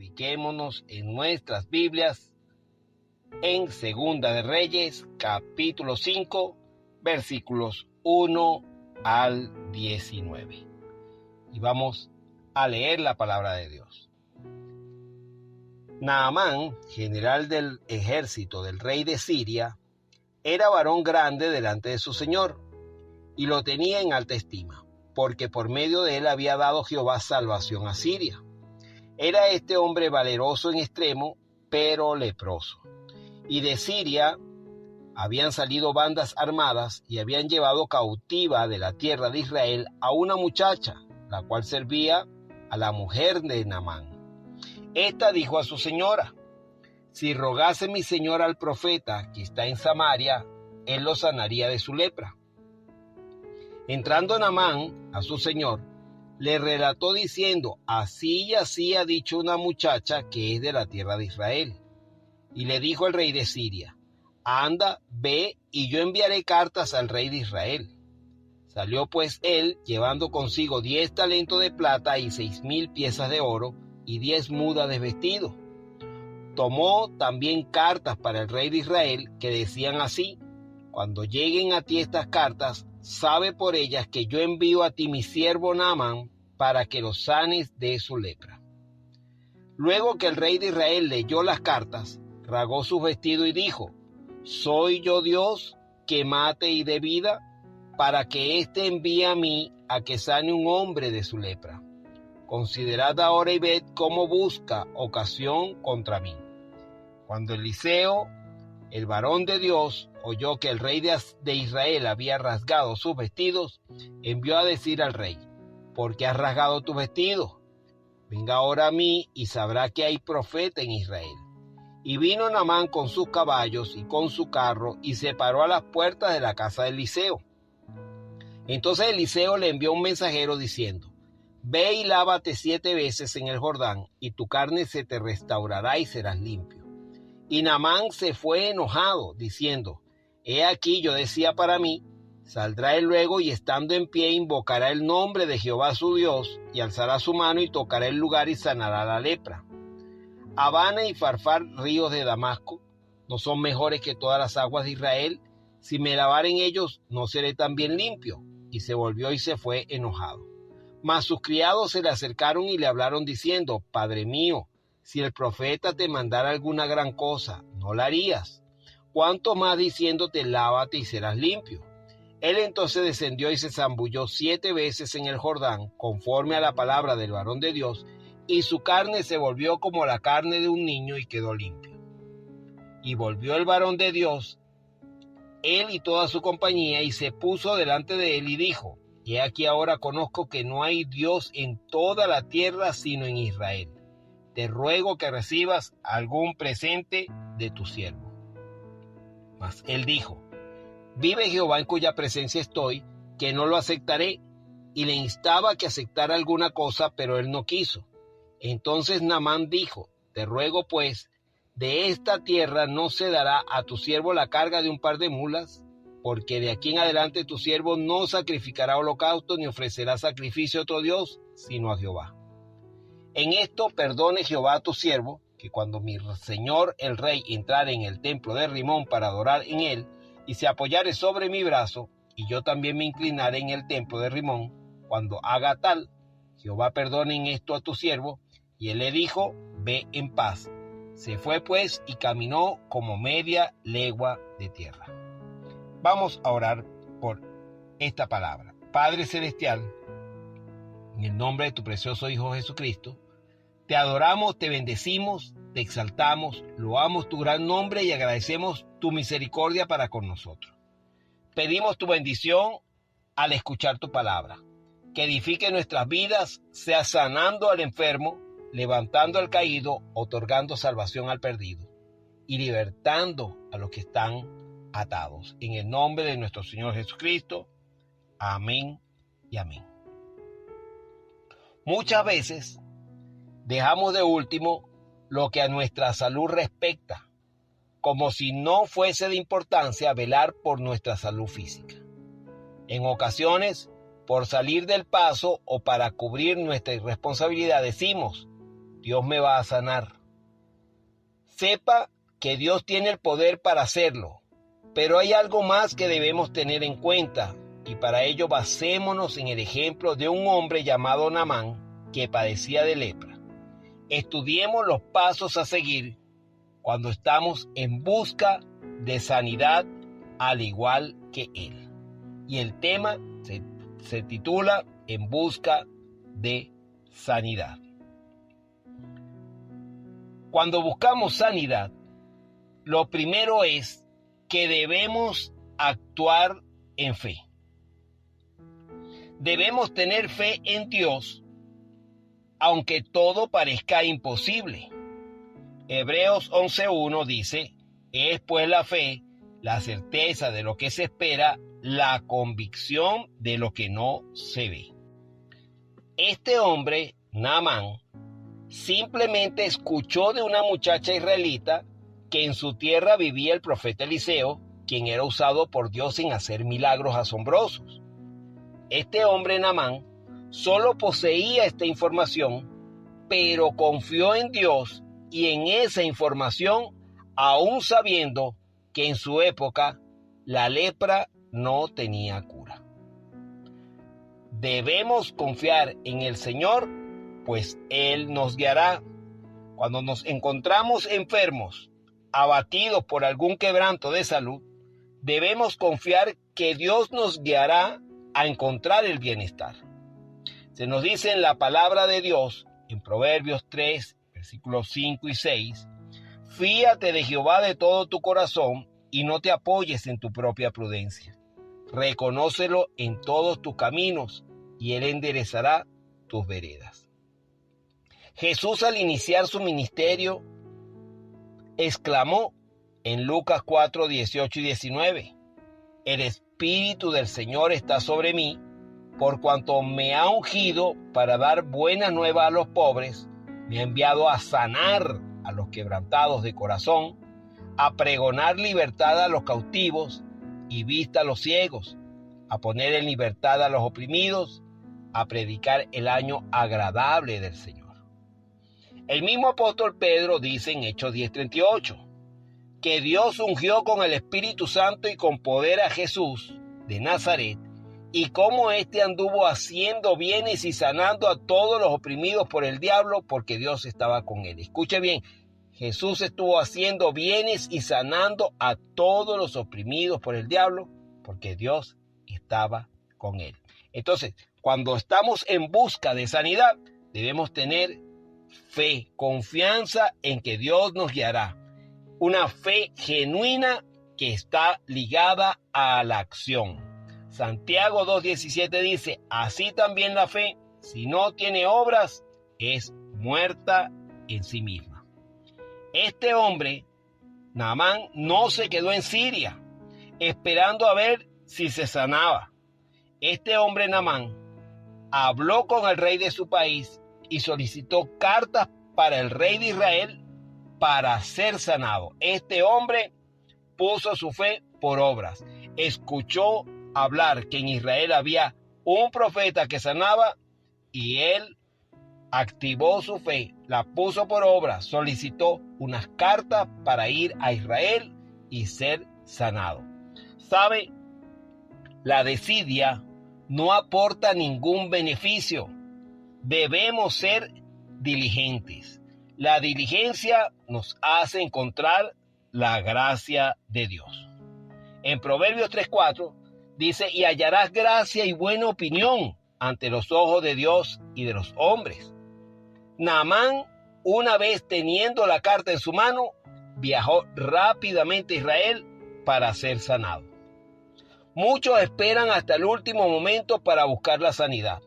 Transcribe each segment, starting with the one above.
Ubiquémonos en nuestras Biblias en Segunda de Reyes, capítulo 5, versículos 1 al 19. Y vamos a leer la palabra de Dios. Naamán, general del ejército del rey de Siria, era varón grande delante de su señor, y lo tenía en alta estima, porque por medio de él había dado Jehová salvación a Siria. Era este hombre valeroso en extremo, pero leproso. Y de Siria habían salido bandas armadas y habían llevado cautiva de la tierra de Israel a una muchacha, la cual servía a la mujer de Naamán. Esta dijo a su señora: si rogase mi señor al profeta que está en Samaria, él lo sanaría de su lepra. Entrando Naamán a su señor, le relató diciendo: así y así ha dicho una muchacha que es de la tierra de Israel. Y le dijo el rey de Siria: anda, ve, y yo enviaré cartas al rey de Israel. Salió pues él, llevando consigo 10 talentos de plata y 6,000 piezas de oro y 10 mudas de vestido. Tomó también cartas para el rey de Israel que decían así: cuando lleguen a ti estas cartas, sabe por ellas que yo envío a ti mi siervo Naamán para que lo sanes de su lepra. Luego que el rey de Israel leyó las cartas, rasgó sus vestidos y dijo: ¿soy yo Dios que mate y dé vida, para que éste envíe a mí a que sane un hombre de su lepra? Considerad ahora y ved cómo busca ocasión contra mí. Cuando Eliseo, el varón de Dios, oyó que el rey de Israel había rasgado sus vestidos, envió a decir al rey: ¿por qué has rasgado tus vestidos? Venga ahora a mí y sabrá que hay profeta en Israel. Y vino Naamán con sus caballos y con su carro y se paró a las puertas de la casa de Eliseo. Entonces Eliseo le envió un mensajero diciendo: ve y lávate 7 veces en el Jordán, y tu carne se te restaurará y serás limpio. Y Naamán se fue enojado, diciendo: he aquí, yo decía para mí, saldrá él luego y estando en pie invocará el nombre de Jehová su Dios, y alzará su mano y tocará el lugar y sanará la lepra. Habana y Farfar, ríos de Damasco, ¿no son mejores que todas las aguas de Israel? Si me lavare en ellos, ¿no seré también limpio? Y se volvió y se fue enojado. Mas sus criados se le acercaron y le hablaron diciendo: Padre mío, si el profeta te mandara alguna gran cosa, ¿no la harías? ¿Cuánto más diciéndote: lávate y serás limpio? Él entonces descendió y se zambulló 7 veces en el Jordán, conforme a la palabra del varón de Dios, y su carne se volvió como la carne de un niño y quedó limpio. Y volvió el varón de Dios, él y toda su compañía, y se puso delante de él y dijo: y aquí ahora conozco que no hay Dios en toda la tierra sino en Israel. Te ruego que recibas algún presente de tu siervo. Mas él dijo: vive Jehová en cuya presencia estoy, que no lo aceptaré. Y le instaba que aceptara alguna cosa, pero él no quiso. Entonces Naamán dijo: te ruego pues, de esta tierra no se dará a tu siervo la carga de un par de mulas, porque de aquí en adelante tu siervo no sacrificará holocausto ni ofrecerá sacrificio a otro Dios, sino a Jehová. En esto perdone Jehová a tu siervo, que cuando mi señor el rey entrare en el templo de Rimón para adorar en él, y se apoyare sobre mi brazo, y yo también me inclinaré en el templo de Rimón, cuando haga tal, Jehová perdone en esto a tu siervo. Y él le dijo: ve en paz. Se fue pues y caminó como media legua de tierra. Vamos a orar por esta palabra. Padre Celestial, en el nombre de tu precioso Hijo Jesucristo, te adoramos, te bendecimos, te exaltamos, loamos tu gran nombre y agradecemos tu misericordia para con nosotros. Pedimos tu bendición al escuchar tu palabra, que edifique nuestras vidas, sea sanando al enfermo, levantando al caído, otorgando salvación al perdido y libertando a los que están atados. En el nombre de nuestro Señor Jesucristo. Amén y amén. Muchas veces dejamos de último lo que a nuestra salud respecta, como si no fuese de importancia velar por nuestra salud física. En ocasiones, por salir del paso o para cubrir nuestra irresponsabilidad, decimos: Dios me va a sanar. Sepa que Dios tiene el poder para hacerlo, pero hay algo más que debemos tener en cuenta, y para ello basémonos en el ejemplo de un hombre llamado Naamán que padecía de lepra. Estudiemos los pasos a seguir cuando estamos en busca de sanidad al igual que él. Y el tema se titula En busca de sanidad. Cuando buscamos sanidad, lo primero es que debemos actuar en fe. Debemos tener fe en Dios, aunque todo parezca imposible. Hebreos 11:1 dice, es pues la fe, la certeza de lo que se espera, la convicción de lo que no se ve. Este hombre, Naamán, simplemente escuchó de una muchacha israelita que en su tierra vivía el profeta Eliseo, quien era usado por Dios en hacer milagros asombrosos. Este hombre, Naamán, solo poseía esta información, pero confió en Dios y en esa información, aún sabiendo que en su época la lepra no tenía cura. Debemos confiar en el Señor, pues Él nos guiará. Cuando nos encontramos enfermos, abatidos por algún quebranto de salud, debemos confiar que Dios nos guiará a encontrar el bienestar. Se nos dice en la palabra de Dios, en Proverbios 3, versículos 5 y 6, fíate de Jehová de todo tu corazón y no te apoyes en tu propia prudencia. Reconócelo en todos tus caminos y Él enderezará tus veredas. Jesús, al iniciar su ministerio, exclamó en Lucas 4, 18 y 19, el Espíritu del Señor está sobre mí, por cuanto me ha ungido para dar buena nueva a los pobres, me ha enviado a sanar a los quebrantados de corazón, a pregonar libertad a los cautivos y vista a los ciegos, a poner en libertad a los oprimidos, a predicar el año agradable del Señor. El mismo apóstol Pedro dice en Hechos 10:38 que Dios ungió con el Espíritu Santo y con poder a Jesús de Nazaret, y cómo éste anduvo haciendo bienes y sanando a todos los oprimidos por el diablo, porque Dios estaba con él. Escuche bien, Jesús estuvo haciendo bienes y sanando a todos los oprimidos por el diablo, porque Dios estaba con él. Entonces, cuando estamos en busca de sanidad, debemos tener fe, confianza en que Dios nos guiará. Una fe genuina que está ligada a la acción. Santiago 2:17 dice, así también la fe, si no tiene obras, es muerta en sí misma. Este hombre, Naamán, no se quedó en Siria, esperando a ver si se sanaba. Este hombre, Naamán, habló con el rey de su país y solicitó cartas para el rey de Israel para ser sanado. Este hombre puso su fe por obras. Escuchó hablar que en Israel había un profeta que sanaba y él activó su fe, la puso por obras, solicitó unas cartas para ir a Israel y ser sanado. ¿Sabe? La desidia no aporta ningún beneficio. Debemos ser diligentes. La diligencia nos hace encontrar la gracia de Dios. En Proverbios 3:4 dice, y hallarás gracia y buena opinión ante los ojos de Dios y de los hombres. Naamán, una vez teniendo la carta en su mano, viajó rápidamente a Israel para ser sanado. Muchos esperan hasta el último momento para buscar la sanidad.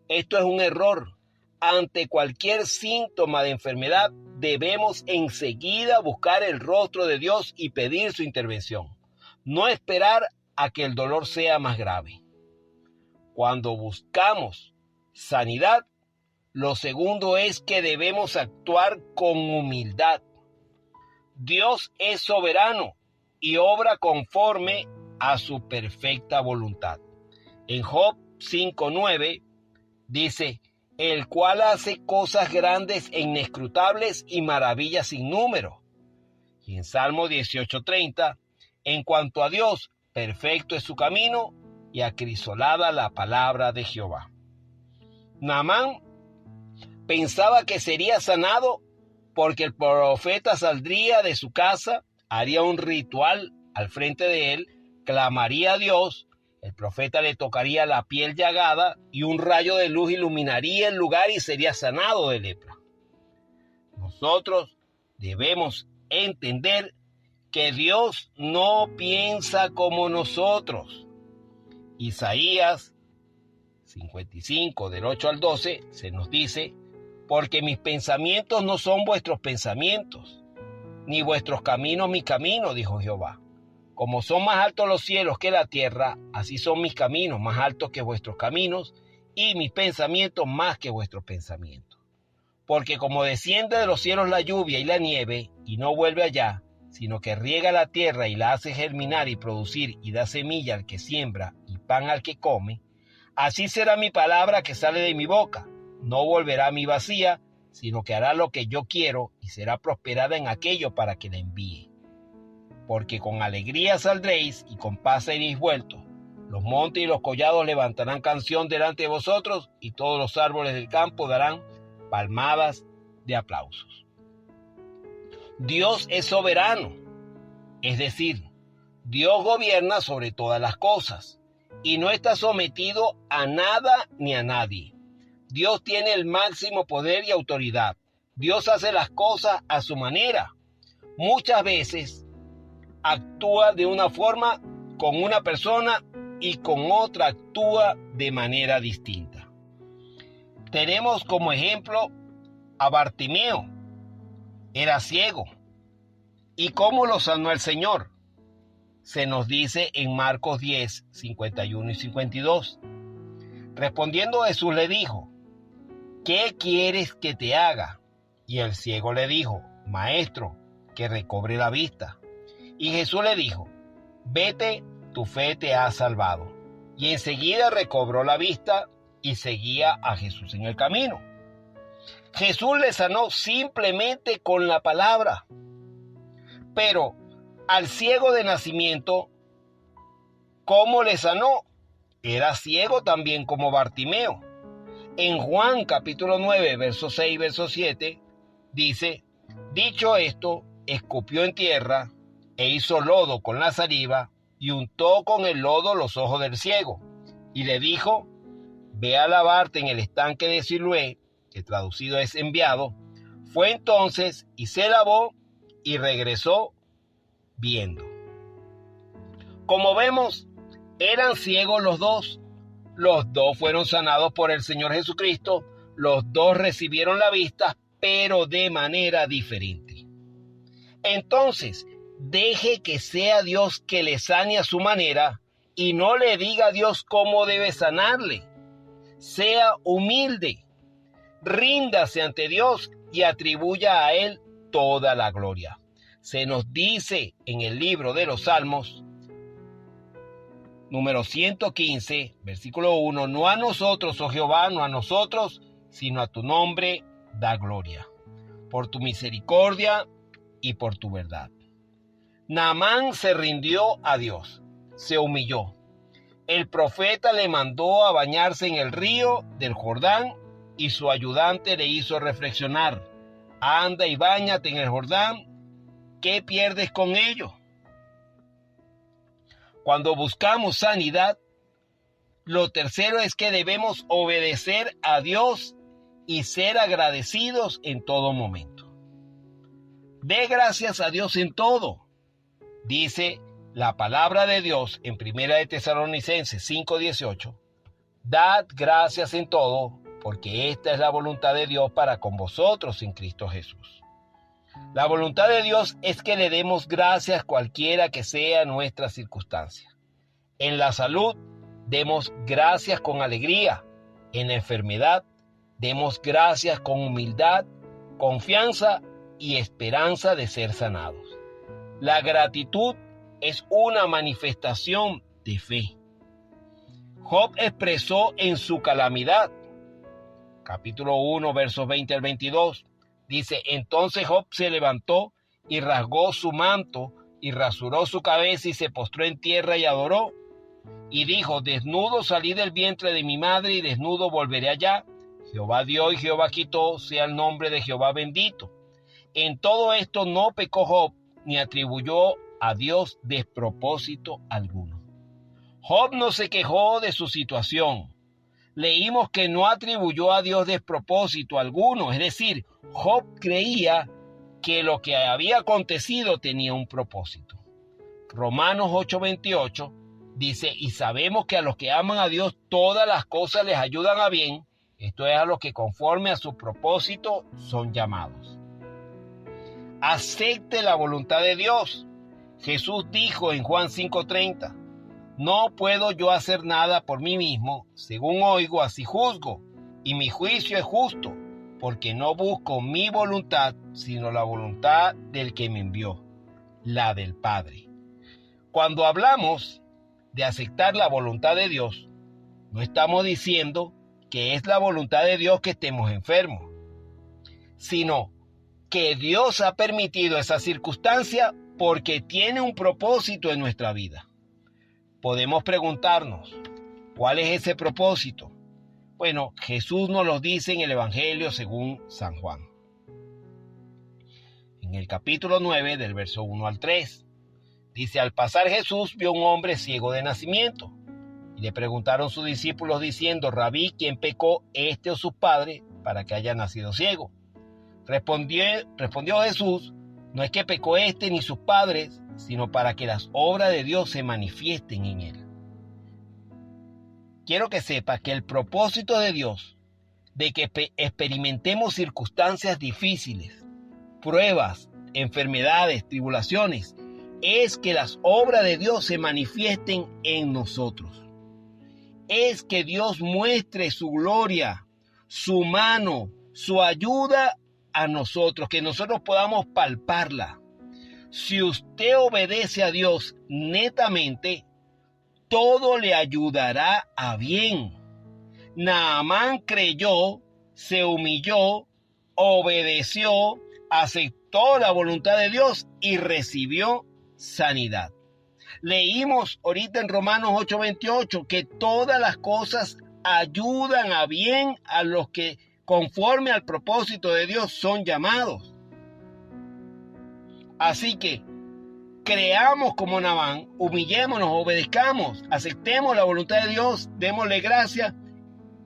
Esto es un error. Ante cualquier síntoma de enfermedad, debemos enseguida buscar el rostro de Dios y pedir su intervención. No esperar a que el dolor sea más grave. Cuando buscamos sanidad, lo segundo es que debemos actuar con humildad. Dios es soberano y obra conforme a su perfecta voluntad. En Job 5:9 dice, el cual hace cosas grandes e inescrutables y maravillas sin número. Y en Salmo 18:30, en cuanto a Dios, perfecto es su camino y acrisolada la palabra de Jehová. Naamán pensaba que sería sanado porque el profeta saldría de su casa, haría un ritual al frente de él, clamaría a Dios, el profeta le tocaría la piel llagada y un rayo de luz iluminaría el lugar y sería sanado de lepra. Nosotros debemos entender que Dios no piensa como nosotros. Isaías 55, del 8 al 12, se nos dice: porque mis pensamientos no son vuestros pensamientos, ni vuestros caminos mis caminos, dijo Jehová. Como son más altos los cielos que la tierra, así son mis caminos más altos que vuestros caminos, y mis pensamientos más que vuestros pensamientos. Porque como desciende de los cielos la lluvia y la nieve, y no vuelve allá, sino que riega la tierra y la hace germinar y producir, y da semilla al que siembra y pan al que come, así será mi palabra que sale de mi boca. No volverá a mí vacía, sino que hará lo que yo quiero y será prosperada en aquello para que la envíe. Porque con alegría saldréis y con paz seréis vueltos. Los montes y los collados levantarán canción delante de vosotros y todos los árboles del campo darán palmadas de aplausos. Dios es soberano, es decir, Dios gobierna sobre todas las cosas y no está sometido a nada ni a nadie. Dios tiene el máximo poder y autoridad. Dios hace las cosas a su manera. Muchas veces actúa de una forma con una persona y con otra actúa de manera distinta. Tenemos como ejemplo a Bartimeo. Era ciego. ¿Y cómo lo sanó el Señor? Se nos dice en Marcos 10, 51 y 52. Respondiendo Jesús le dijo: ¿qué quieres que te haga? Y el ciego le dijo: Maestro, que recobre la vista. Y Jesús le dijo: vete, tu fe te ha salvado. Y enseguida recobró la vista y seguía a Jesús en el camino. Jesús le sanó simplemente con la palabra. Pero al ciego de nacimiento, ¿cómo le sanó? Era ciego también como Bartimeo. En Juan capítulo 9, verso 6 y verso 7, dice: dicho esto, escupió en tierra e hizo lodo con la saliva y untó con el lodo los ojos del ciego. Y le dijo: ve a lavarte en el estanque de Siloé, que traducido es enviado. Fue entonces y se lavó y regresó viendo. Como vemos, eran ciegos los dos. Los dos fueron sanados por el Señor Jesucristo. Los dos recibieron la vista, pero de manera diferente. Entonces, deje que sea Dios que le sane a su manera y no le diga a Dios cómo debe sanarle. Sea humilde, ríndase ante Dios y atribuya a Él toda la gloria. Se nos dice en el libro de los Salmos, número 115, versículo 1, no a nosotros, oh Jehová, no a nosotros, sino a tu nombre da gloria, por tu misericordia y por tu verdad. Naamán se rindió a Dios, se humilló. El profeta le mandó a bañarse en el río del Jordán y su ayudante le hizo reflexionar: anda y báñate en el Jordán, ¿qué pierdes con ello? Cuando buscamos sanidad, lo tercero es que debemos obedecer a Dios y ser agradecidos en todo momento. Dé gracias a Dios en todo. Dice la palabra de Dios en 1 de Tesalonicenses 5:18. Dad gracias en todo, porque esta es la voluntad de Dios para con vosotros en Cristo Jesús. La voluntad de Dios es que le demos gracias cualquiera que sea nuestra circunstancia. En la salud, demos gracias con alegría. En la enfermedad, demos gracias con humildad, confianza y esperanza de ser sanados. La gratitud es una manifestación de fe. Job expresó en su calamidad, capítulo 1, versos 20 al 22. Dice, entonces Job se levantó y rasgó su manto y rasuró su cabeza y se postró en tierra y adoró. Y dijo, desnudo salí del vientre de mi madre y desnudo volveré allá. Jehová dio y Jehová quitó, sea el nombre de Jehová bendito. En todo esto no pecó Job, ni atribuyó a Dios despropósito alguno. Job no se quejó de su situación. Leímos que no atribuyó a Dios despropósito alguno, es decir, Job creía que lo que había acontecido tenía un propósito. Romanos 8:28 dice, y sabemos que a los que aman a Dios todas las cosas les ayudan a bien, esto es a los que conforme a su propósito son llamados. Acepte la voluntad de Dios. Jesús dijo en Juan 5:30, no puedo yo hacer nada por mí mismo, según oigo así juzgo, y mi juicio es justo, porque no busco mi voluntad, sino la voluntad del que me envió, la del Padre. Cuando hablamos de aceptar la voluntad de Dios, no estamos diciendo que es la voluntad de Dios que estemos enfermos, sino que Dios ha permitido esa circunstancia porque tiene un propósito en nuestra vida. Podemos preguntarnos, ¿cuál es ese propósito? Bueno, Jesús nos lo dice en el Evangelio según San Juan. En el capítulo 9, del verso 1 al 3, dice, al pasar Jesús vio un hombre ciego de nacimiento. Y le preguntaron sus discípulos diciendo, Rabí, ¿quién pecó, este o sus padres, para que haya nacido ciego? Respondió Jesús, no es que pecó este ni sus padres, sino para que las obras de Dios se manifiesten en él. Quiero que sepa que el propósito de Dios de que experimentemos circunstancias difíciles, pruebas, enfermedades, tribulaciones, es que las obras de Dios se manifiesten en nosotros. Es que Dios muestre su gloria, su mano, su ayuda a nosotros, que nosotros podamos palparla. Si usted obedece a Dios netamente, todo le ayudará a bien. Naamán creyó, se humilló, obedeció, aceptó la voluntad de Dios y recibió sanidad. Leímos ahorita en Romanos 8:28 que todas las cosas ayudan a bien a los que conforme al propósito de Dios son llamados. Así que creamos como Naamán, humillémonos, obedezcamos, aceptemos la voluntad de Dios, démosle gracias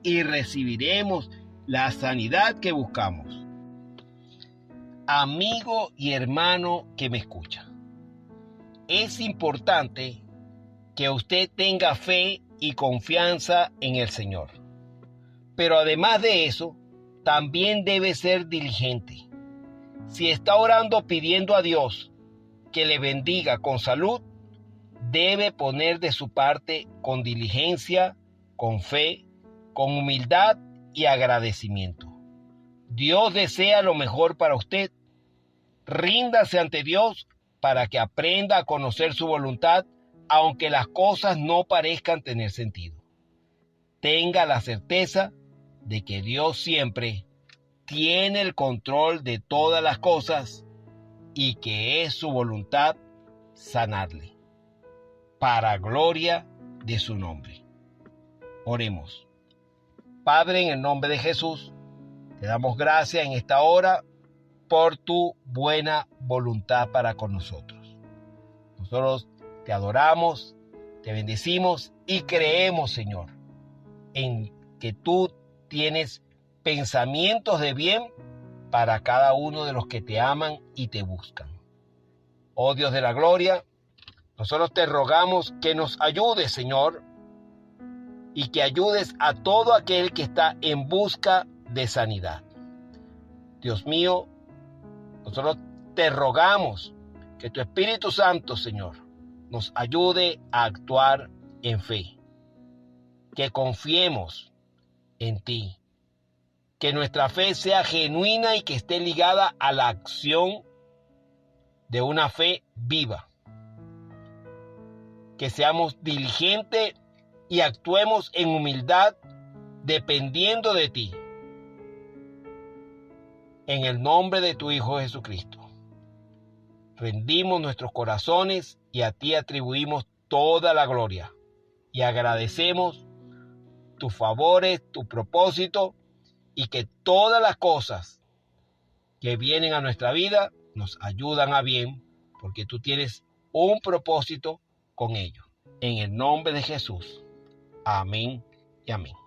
y recibiremos la sanidad que buscamos. Amigo y hermano que me escucha, es importante que usted tenga fe y confianza en el Señor. Pero además de eso, también debe ser diligente. Si está orando pidiendo a Dios que le bendiga con salud, debe poner de su parte con diligencia, con fe, con humildad y agradecimiento. Dios desea lo mejor para usted. Ríndase ante Dios para que aprenda a conocer su voluntad, aunque las cosas no parezcan tener sentido. Tenga la certeza de que Dios siempre tiene el control de todas las cosas y que es su voluntad sanarle, para gloria de su nombre. Oremos. Padre, en el nombre de Jesús, te damos gracias en esta hora por tu buena voluntad para con nosotros. Nosotros te adoramos, te bendecimos y creemos, Señor, en que tú tienes pensamientos de bien para cada uno de los que te aman y te buscan. Oh Dios de la gloria, nosotros te rogamos que nos ayudes, Señor, y que ayudes a todo aquel que está en busca de sanidad. Dios mío, nosotros te rogamos que tu Espíritu Santo, Señor, nos ayude a actuar en fe, que confiemos en ti, que nuestra fe sea genuina y que esté ligada a la acción de una fe viva, que seamos diligentes y actuemos en humildad dependiendo de ti, En el nombre de tu Hijo Jesucristo, rendimos nuestros corazones y a ti atribuimos toda la gloria y agradecemos tus favores, tu propósito y que todas las cosas que vienen a nuestra vida nos ayudan a bien porque tú tienes un propósito con ello. En el nombre de Jesús. Amén y amén.